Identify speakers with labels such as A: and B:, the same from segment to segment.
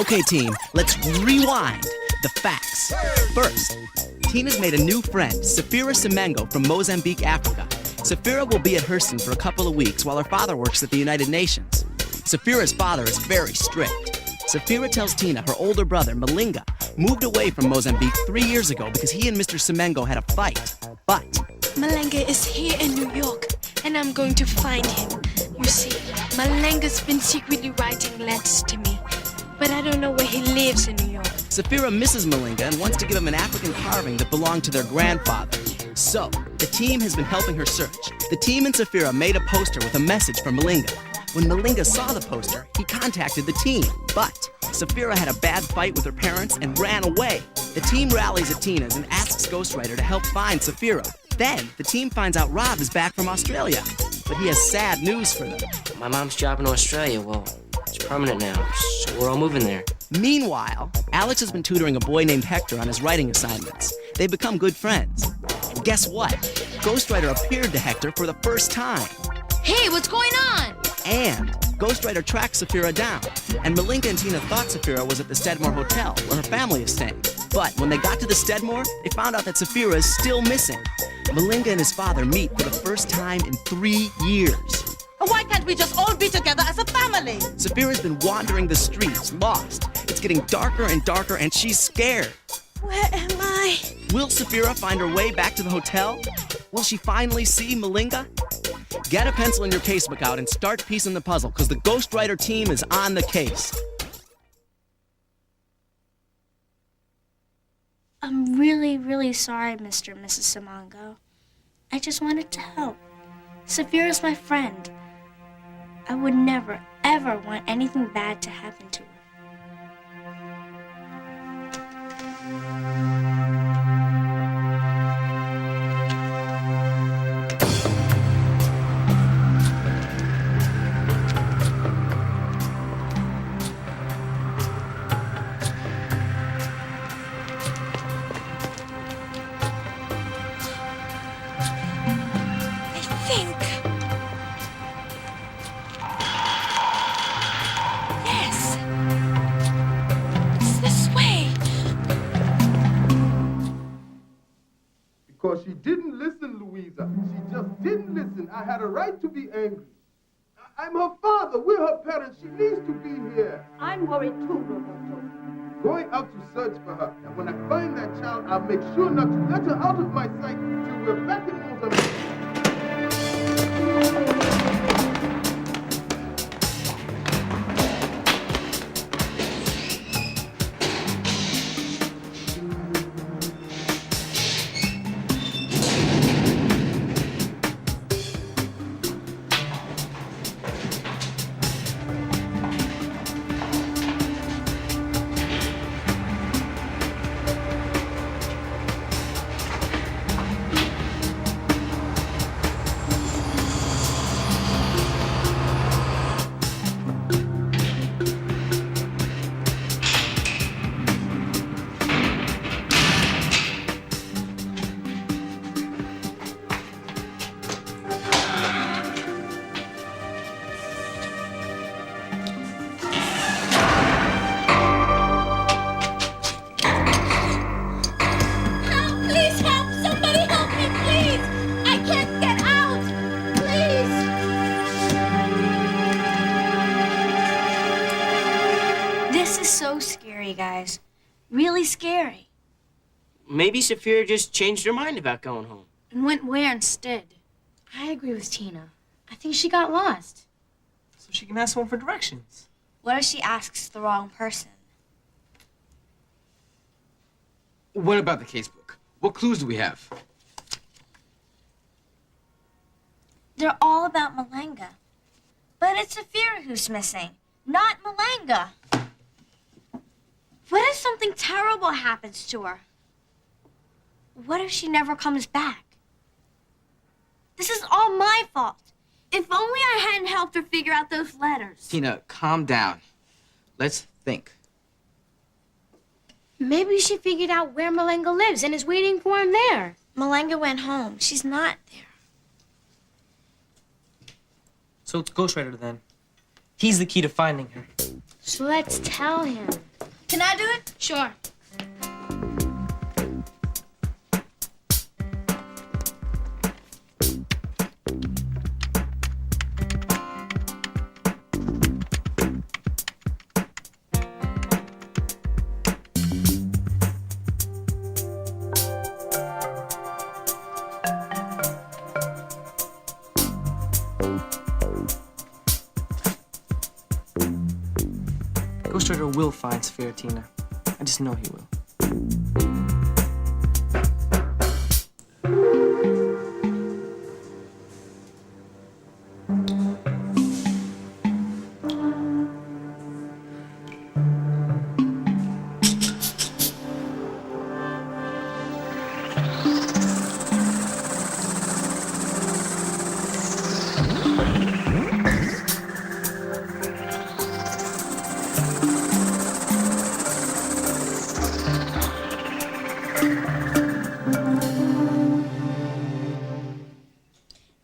A: Okay, team, let's rewind the facts. First, Tina's made a new friend, Safira Semengo from Mozambique, Africa. Safira will be at Hurston for a couple of weeks while her father works at the United Nations. Safira's father is very strict. Safira tells Tina her older brother, Malinga, moved away from Mozambique 3 years ago because he and Mr. Semengo had a fight. But
B: Malinga is here in New York, and I'm going to find him. You see, Malinga's been secretly writing letters to me, but I don't know where he lives in New York.
A: Safira misses Malinga and wants to give him an African carving that belonged to their grandfather. So, the team has been helping her search. The team and Safira made a poster with a message for Malinga. When Malinga saw the poster, he contacted the team. But Safira had a bad fight with her parents and ran away. The team rallies at Tina's and asks Ghostwriter to help find Safira. Then, the team finds out Rob is back from Australia. But he has sad news for them.
C: My mom's job in Australia, well, it's permanent now, so we're all moving there.
A: Meanwhile, Alex has been tutoring a boy named Hector on his writing assignments. They've become good friends. And guess what? Ghostwriter appeared to Hector for the first time.
D: Hey, what's going on?
A: And Ghostwriter tracked Safira down. And Malinga and Tina thought Safira was at the Stedmore Hotel, where her family is staying. But when they got to the Stedmore, they found out that Safira is still missing. Malinga and his father meet for the first time in 3 years.
E: Why can't we just all be together as a family?
A: Safira's been wandering the streets, lost. It's getting darker and darker, and she's scared.
B: Where am I?
A: Will Safira find her way back to the hotel? Will she finally see Malinga? Get a pencil and your casebook out and start piecing the puzzle, because the Ghostwriter team is on the case.
D: I'm really, really sorry, Mr. and Mrs. Simongo. I just wanted to help. Safira's my friend. I would never, ever want anything bad to happen to her.
F: Because she didn't listen, Louisa. She just didn't listen. I had a right to be angry. I'm her father. We're her parents. She needs to be here.
E: I'm worried too, Roberto.
F: Going out to search for her. And when I find that child, I'll make sure not to let her out of my sight till we're back in Mozambique.
D: This is so scary, guys. Really scary.
C: Maybe Safira just changed her mind about going home.
D: And went where instead?
G: I agree with Tina. I think she got lost.
H: So she can ask someone for directions.
D: What if she asks the wrong person?
I: What about the casebook? What clues do we have?
D: They're all about Malinga. But it's Safira who's missing, not Malinga. What if something terrible happens to her? What if she never comes back? This is all my fault. If only I hadn't helped her figure out those letters.
I: Tina, calm down. Let's think.
G: Maybe she figured out where Malinga lives and is waiting for him there.
D: Malinga went home. She's not there.
H: So it's Ghostwriter then. He's the key to finding her.
G: So let's tell him.
D: Can I do it?
G: Sure.
H: Ghostwriter will find Sophia, Tina. I just know he will.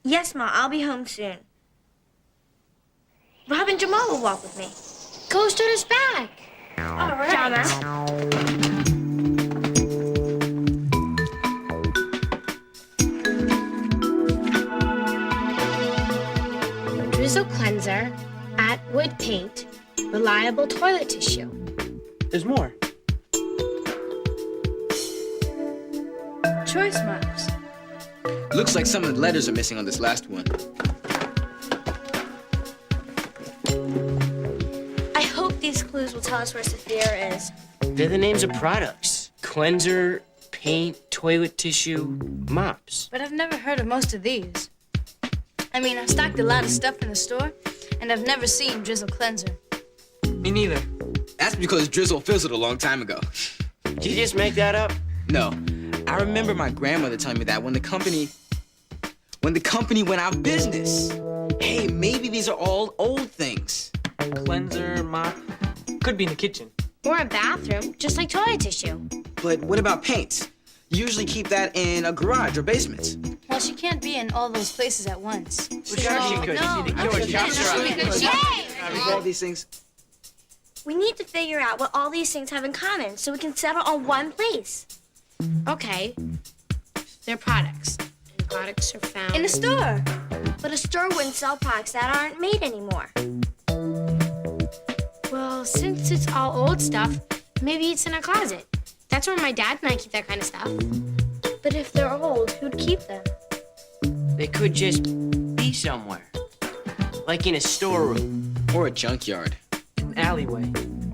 D: Yes, Ma, I'll be home soon. Rob and Jamal will walk with me.
G: Ghostwriter's back.
D: All right.
G: Drizzle cleanser, Atwood paint, reliable toilet tissue.
H: There's more.
D: Choice marks.
I: Looks like some of the letters are missing on this last one.
D: I hope these clues will tell us where Sophia is.
C: They're the names of products. Cleanser, paint, toilet tissue, mops.
B: But I've never heard of most of these. I mean, I've stocked a lot of stuff in the store, and I've never seen Drizzle Cleanser.
H: Me neither.
I: That's because Drizzle fizzled a long time ago.
C: Did you just make that up?
I: No, I remember my grandmother telling me that when the company went out of business. Hey, maybe these are all old things.
H: Cleanser, mop. Could be in the kitchen.
G: Or a bathroom, just like toilet tissue.
I: But what about paint? You usually keep that in a garage or basement.
B: Well, she can't be in all those places at once.
C: Sure she could.
B: No,
C: You were shops
I: With all these things.
D: We need to figure out what all these things have in common so we can settle on one place.
G: Okay. They're products. And products are found
D: In a store. But a store wouldn't sell products that aren't made anymore.
G: Well, since it's all old stuff, maybe it's in a closet. That's where my dad and I keep that kind of stuff.
D: But if they're old, who'd keep them?
C: They could just be somewhere. Like in a storeroom.
I: Or a junkyard.
H: An alleyway.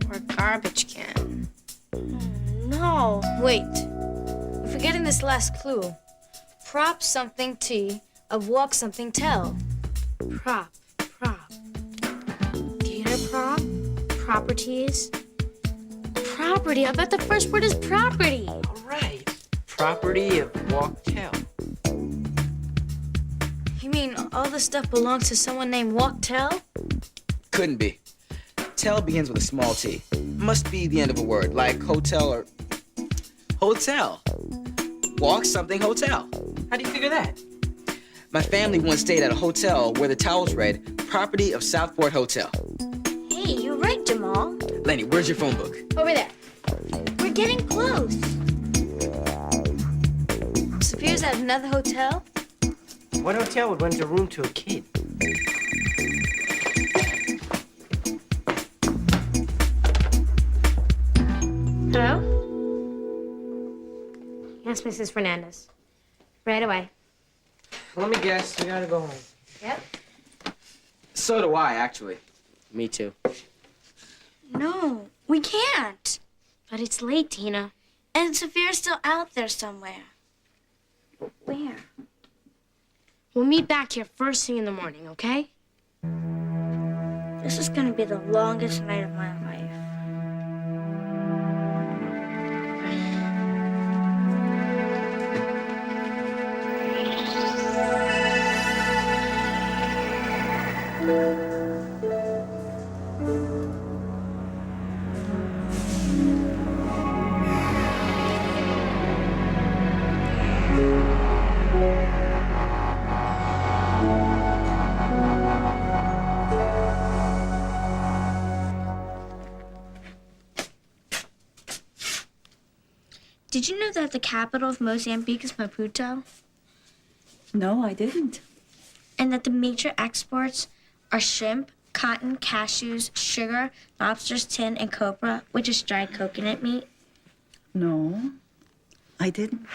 G: Or a garbage can.
D: No.
B: Wait. We're forgetting this last clue. Prop something T of walk something tell.
G: Prop. Theater prop. Properties. Property. I bet the first word is property.
C: All right. Property of walk tell.
B: You mean all the stuff belongs to someone named Walk Tell?
I: Couldn't be. Tell begins with a small t. Must be the end of a word, like hotel or hotel. Walk something hotel.
H: How do you figure that?
I: My family once stayed at a hotel where the towels read, property of Southport Hotel.
D: Hey, you're right, Jamal.
I: Lenny, where's your phone book?
G: Over there.
D: We're getting close.
B: Sophia's at another hotel?
C: What hotel would rent a room to a kid?
G: Hello? Yes, Mrs. Fernandez. Right away.
H: Let me guess. We gotta go home.
G: Yep.
I: So do I, actually.
C: Me too.
D: No, we can't.
G: But it's late, Tina.
D: And Sophia's still out there somewhere. But where?
G: We'll meet back here first thing in the morning, okay?
D: This is gonna be the longest night of my life. Did you know that the capital of Mozambique is Maputo?
J: No, I didn't.
D: And that the major exports are shrimp, cotton, cashews, sugar, lobsters, tin, and copra, which is dried coconut meat?
J: No, I didn't.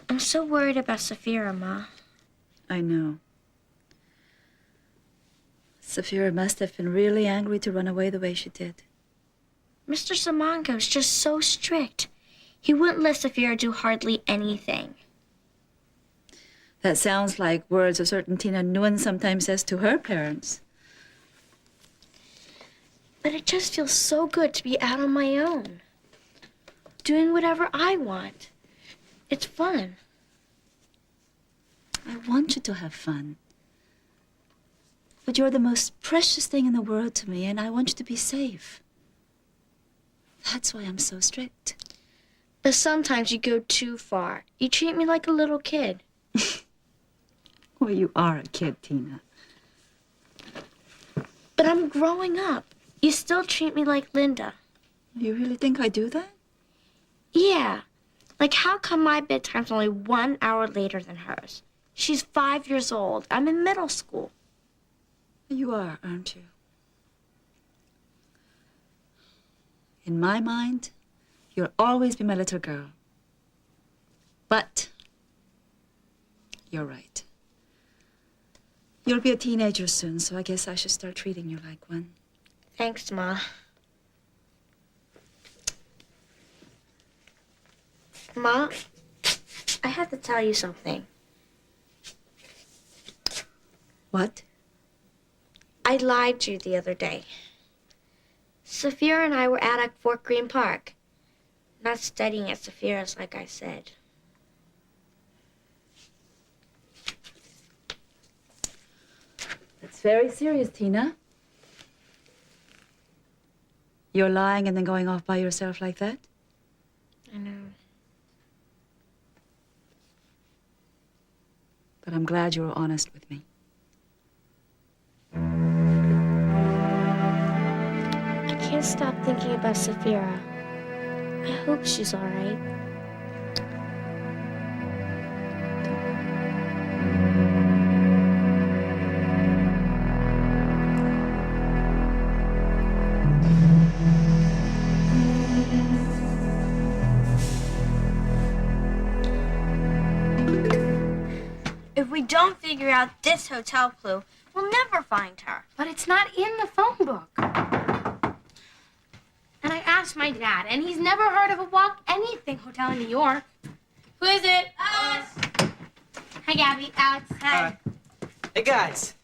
D: I'm so worried about Safira, Ma.
J: I know. Safira must have been really angry to run away the way she did.
D: Mr. Simango is just so strict. He wouldn't let Safira do hardly anything.
J: That sounds like words a certain Tina Nguyen sometimes says to her parents.
D: But it just feels so good to be out on my own. Doing whatever I want. It's fun.
J: I want you to have fun. But you're the most precious thing in the world to me, and I want you to be safe. That's why I'm so strict.
D: But sometimes you go too far. You treat me like a little kid.
J: Well, you are a kid, Tina.
D: But I'm growing up. You still treat me like Linda.
J: You really think I do that?
D: Yeah. Like, how come my bedtime's only 1 hour later than hers? She's 5 years old. I'm in middle school.
J: You are, aren't you? In my mind, you'll always be my little girl. But you're right. You'll be a teenager soon, so I guess I should start treating you like one.
D: Thanks, Ma. Ma, I have to tell you something.
J: What?
D: I lied to you the other day. Safira and I were out at Fort Greene Park. Not studying at Safira's, like I said.
J: That's very serious, Tina. You're lying and then going off by yourself like that?
D: I know.
J: But I'm glad you were honest with me.
D: I can't stop thinking about Safira. I hope she's all right. If we don't figure out this hotel clue, we'll never find her.
G: But it's not in the phone book. And I asked my dad, and he's never heard of a Walk Anything hotel in New York. Who is it? Us. Hi, Gabby. Alex. Hi.
H: Hey, guys.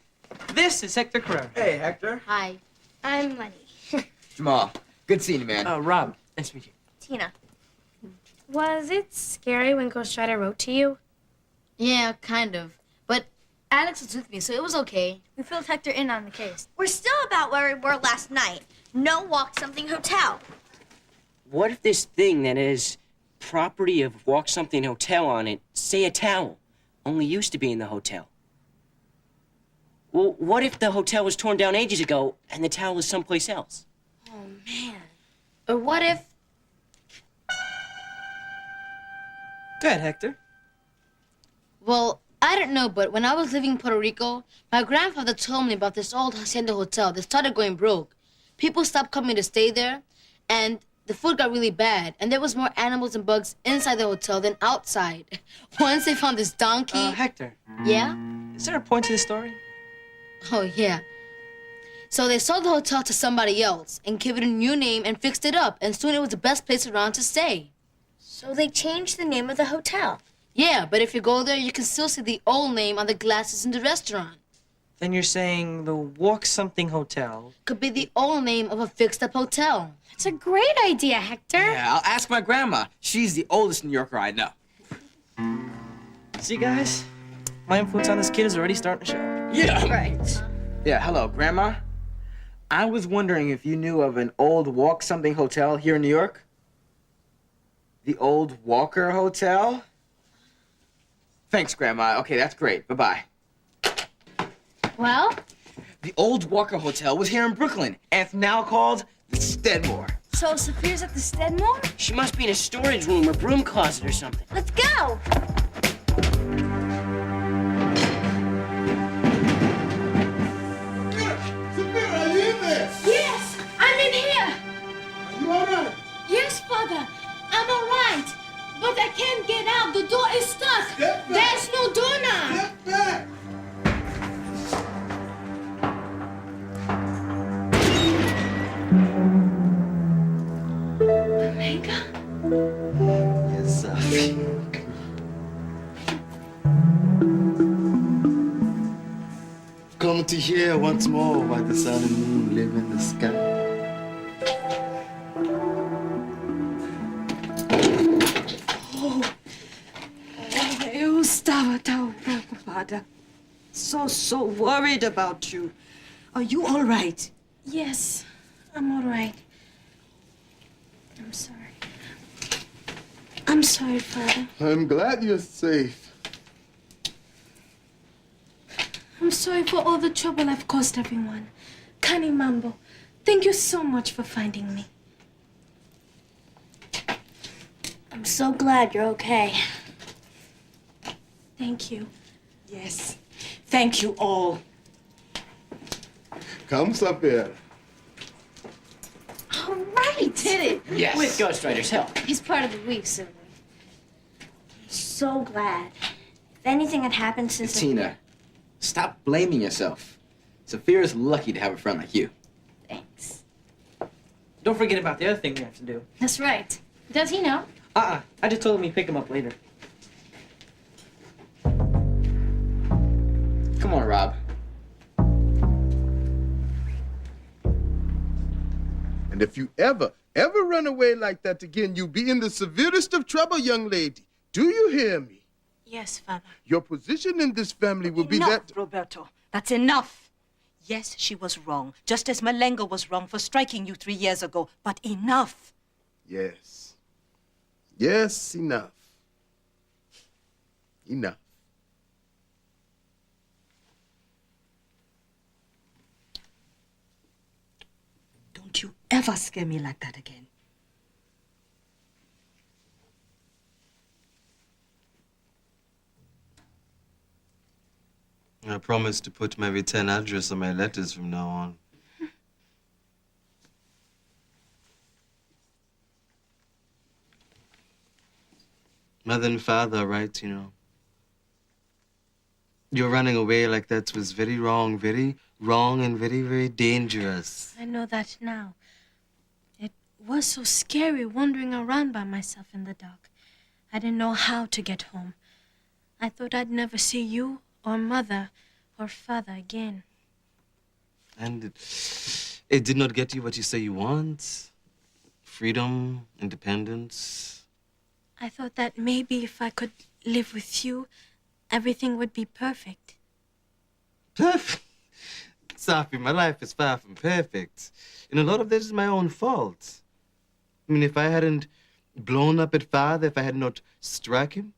H: This is Hector Carrera.
I: Hey, Hector.
G: Hi. I'm Lenny.
I: Jamal. Good seeing you, man.
H: Rob. Nice to meet you.
D: Tina.
G: Was it scary when Ghostwriter wrote to you?
K: Yeah, kind of. But Alex was with me, so it was okay.
G: We filled Hector in on the case.
D: We're still about where we were last night. No Walk Something Hotel.
C: What if this thing that is property of Walk Something Hotel on it, say a towel, only used to be in the hotel? Well, what if the hotel was torn down ages ago and the towel is someplace else?
K: Oh, man. Or what if...
H: Go ahead, Hector.
K: Well, I don't know, but when I was living in Puerto Rico, my grandfather told me about this old hacienda hotel that started going broke. People stopped coming to stay there, and the food got really bad, and there was more animals and bugs inside the hotel than outside. Once they found this donkey...
H: Hector.
K: Yeah?
H: Is there a point to the story?
K: Oh, yeah. So they sold the hotel to somebody else and gave it a new name and fixed it up, and soon it was the best place around to stay.
D: So they changed the name of the hotel.
K: Yeah, but if you go there, you can still see the old name on the glasses in the restaurant.
H: Then you're saying the Walk Something Hotel
K: Could be the old name of a fixed-up hotel.
G: That's a great idea, Hector.
I: Yeah, I'll ask my grandma. She's the oldest New Yorker I know.
H: See, guys? My influence on this kid is already starting to show.
I: Yeah.
D: Right.
I: Yeah, hello, Grandma. I was wondering if you knew of an old Walk Something Hotel here in New York? The old Walker Hotel? Thanks, Grandma. Okay, that's great. Bye-bye.
G: Well?
I: The old Walker Hotel was here in Brooklyn, and it's now called the Steadmore.
D: So Saphira's at the Stenmore?
C: She must be in a storage room or broom closet or something.
D: Let's go!
F: Saphira, are you in there?
B: Yes, I'm in here.
F: Are you all right?
B: Yes, Father, I'm all right. But I can't get out. The door is stuck.
F: Step back.
B: There's no door now.
F: Step back.
B: Omega?
I: Yes, Sophie. Come to hear once more why the sun and moon live in the sky.
E: Eu estava tão preocupada. So worried about you. Are you all right?
B: Yes, I'm all right. I'm sorry. I'm sorry, Father.
F: I'm glad you're safe.
B: I'm sorry for all the trouble I've caused everyone. Kani Mambo, thank you so much for finding me.
D: I'm so glad you're okay.
B: Thank you.
E: Yes. Thank you all.
F: Come, Saphira.
B: All right.
C: Did it?
H: Yes.
C: With Ghostwriter's help.
K: He's part of the week, Sylvie.
D: So glad. If anything had happened since...
I: Tina, stop blaming yourself. Saphira's lucky to have a friend like you.
K: Thanks.
H: Don't forget about the other thing we have to do.
K: That's right. Does he know?
H: I just told him we'd pick him up later.
I: Come on, Rob.
F: And if you ever run away like that again, you'll be in the severest of trouble, young lady. Do you hear me?
B: Yes, Father.
F: Your position in this family will be
E: Enough,
F: that...
E: Roberto. That's enough. Yes, she was wrong, just as Malenga was wrong for striking you 3 years ago. But enough.
F: Yes. Yes, enough. Enough.
E: Don't you ever scare me like that again.
L: I promise to put my return address on my letters from now on. Mother and father, right, you know. Your running away like that was very wrong and very, very dangerous.
B: I know that now. It was so scary wandering around by myself in the dark. I didn't know how to get home. I thought I'd never see you or mother or father again.
L: And it did not get you what you say you want. Freedom, independence.
B: I thought that maybe if I could live with you, everything would be perfect.
L: Perfect? Sophie, my life is far from perfect. And a lot of this is my own fault. I mean, if I hadn't blown up at father, if I had not struck him,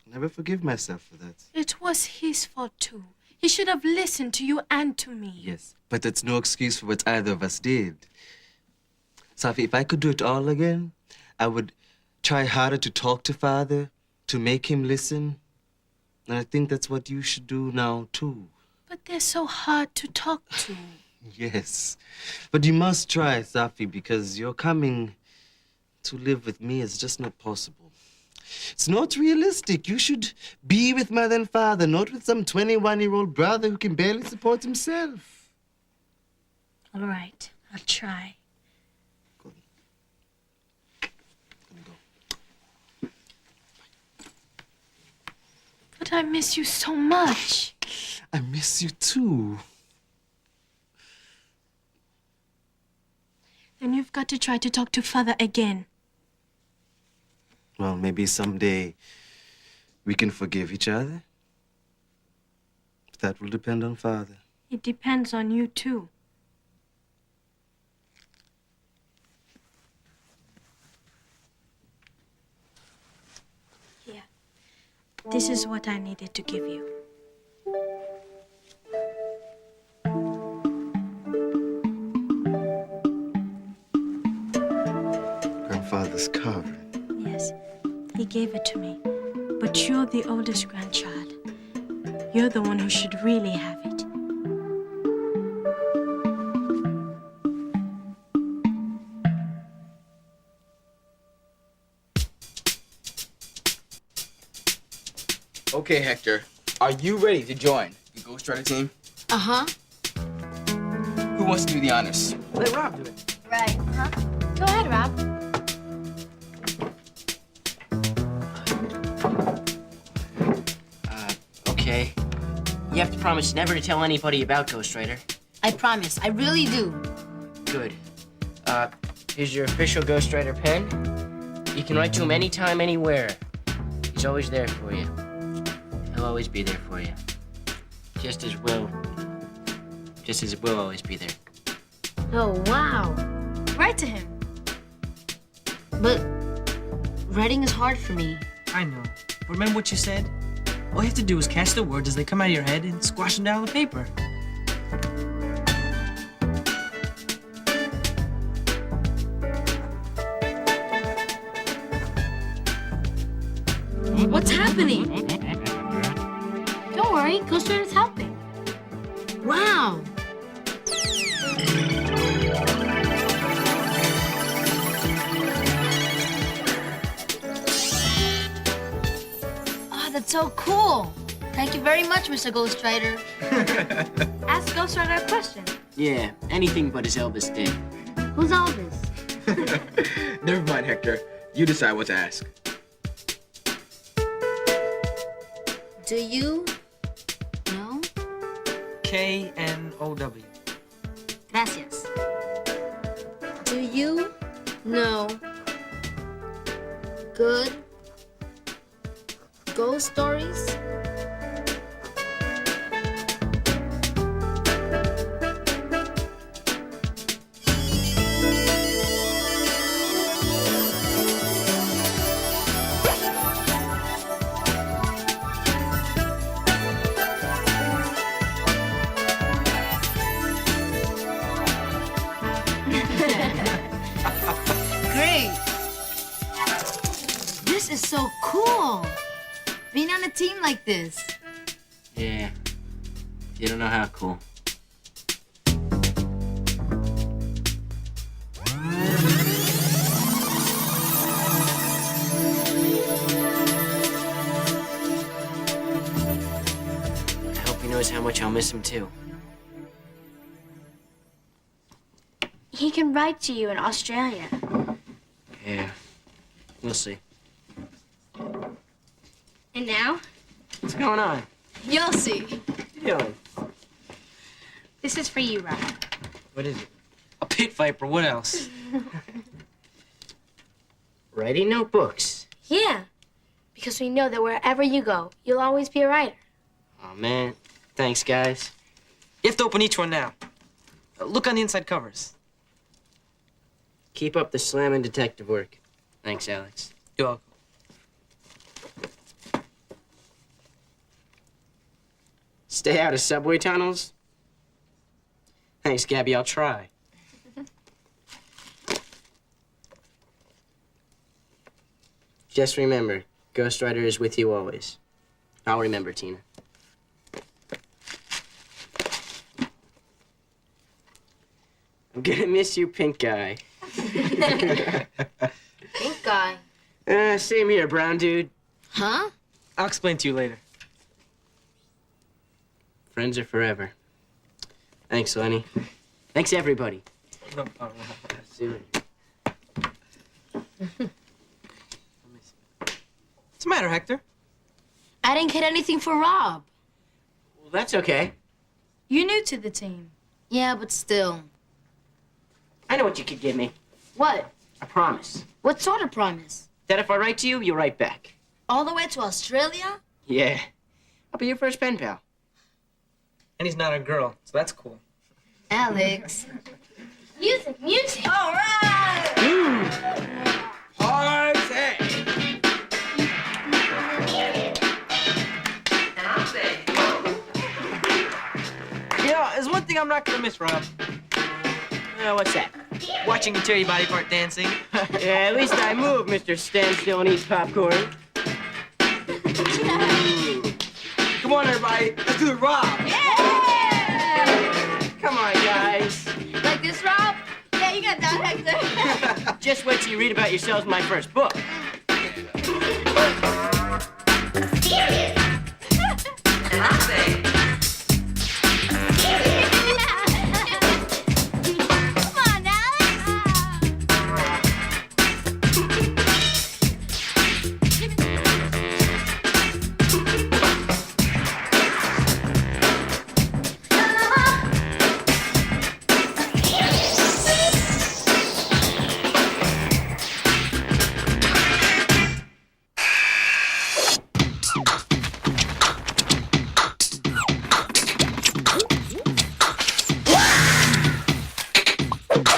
L: I'll never forgive myself for that.
B: It was his fault too. He should have listened to you and to me.
L: Yes, but that's no excuse for what either of us did. Sophie, if I could do it all again, I would try harder to talk to father, to make him listen. And I think that's what you should do now, too.
B: But they're so hard to talk to.
L: Yes, but you must try, Sophie, because your coming to live with me is just not possible. It's not realistic. You should be with mother and father, not with some 21-year-old brother who can barely support himself.
B: All right, I'll try.
L: Good. Go.
B: But I miss you so much.
L: I miss you, too.
B: Then you've got to try to talk to father again.
L: Well, maybe someday we can forgive each other. That will depend on father.
B: It depends on you, too. Here. This is what I needed to give you.
L: grandfather's carving.
B: Yes, he gave it to me. But you're the oldest grandchild. You're the one who should really have it.
I: Okay, Hector. Are you ready to join the Ghostwriter team?
K: Uh-huh.
I: Who wants to do the honors?
H: Let Rob do it.
K: Right. Uh-huh. Go ahead, Rob.
C: Okay. You have to promise never to tell anybody about Ghostwriter.
K: I promise. I really do.
C: Good. Here's your official Ghostwriter pen. You can write to him anytime, anywhere. He's always there for you. He'll always be there for you. Just as will always be there.
K: Oh, wow. Write to him. But writing is hard for me.
H: I know. But remember what you said? All you have to do is catch the words as they come out of your head and squash them down on the paper.
K: What's happening?
G: Don't worry, Ghostwriter's helping.
K: Wow. Oh, that's so cool. Thank you very much, Mr. Ghostwriter.
G: Ask Ghostwriter a question.
C: Yeah, anything but as Elvis did.
G: Who's Elvis?
I: Never mind, Hector. You decide what to ask.
K: Do you know?
H: K-N-O-W.
K: Gracias. Do you know good ghost stories? Great! This is so cool! Being on a team like this.
C: Yeah. You don't know how cool. I hope he knows how much I'll miss him too.
D: He can write to you in Australia.
C: Yeah. We'll see.
G: And now,
C: What's going on?
K: You'll see.
C: Yo.
G: this is for you, Rob.
H: What is it? A pit viper. What else?
C: Writing notebooks.
D: Yeah, because we know that wherever you go, you'll always be a writer.
C: Oh man. Thanks, guys.
H: You have to open each one now. Look on the inside covers.
C: Keep up the slamming detective work. Thanks, Alex.
H: You're welcome.
C: Stay out of subway tunnels? Thanks, Gabby. I'll try. Just remember, Ghostwriter is with you always. I'll remember, Tina. I'm gonna miss you, pink guy.
K: Pink guy.
C: Same here, brown dude.
K: Huh?
H: I'll explain to you later.
C: Friends are forever. Thanks, Lenny. Thanks, everybody.
H: No problem.
C: See you later.
H: What's the matter, Hector?
K: I didn't get anything for Rob.
C: Well, that's okay.
K: You're new to the team. Yeah, but still.
C: I know what you could give me.
K: What?
C: A promise.
K: What sort of promise?
C: That if I write to you, you'll write back.
K: All the way to Australia?
C: Yeah. I'll be your first pen pal.
H: And he's not a girl, so that's cool.
K: Alex.
G: Music, music.
K: All right!
H: You know, there's one thing I'm not gonna miss, Rob.
C: What's that?
H: Watching you tear your body apart dancing.
C: Yeah, at least I move, Mr. Stand Still and Eat Popcorn.
I: Come on, everybody. Let's do the Rob.
C: Come on, guys.
G: Like this, Rob? Yeah, you got that, Hector.
C: Just wait till you read about yourselves in my first book.
G: Come on, Alex.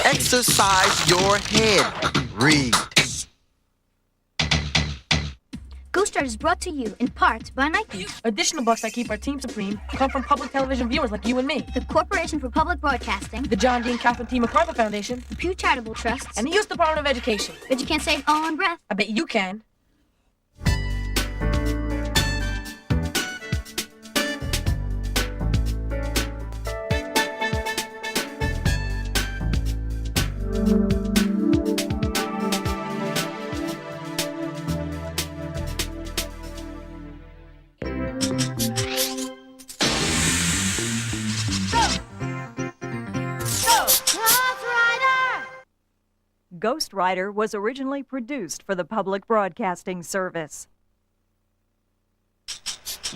M: Exercise your head. Read.
N: Ghostwriter is brought to you in part by Nike,
O: Additional bucks that keep our team supreme come from public television viewers like you and me.
N: the Corporation for Public Broadcasting,
O: The John Dean Kaufman T. MacArthur Foundation,
N: the Pew Charitable Trusts,
O: and the U.S. Department of Education.
N: but you can't say it all in breath.
O: I bet you can.
P: Ghostwriter was originally produced for the Public Broadcasting Service.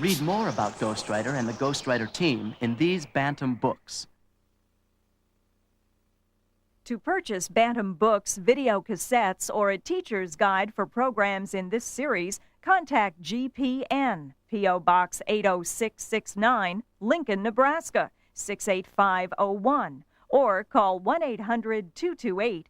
A: Read more about Ghostwriter and the Ghostwriter team in these Bantam books.
P: To purchase Bantam books, video cassettes, or a teacher's guide for programs in this series, contact GPN, P.O. Box 80669, Lincoln, Nebraska, 68501, or call 1-800-228-4630.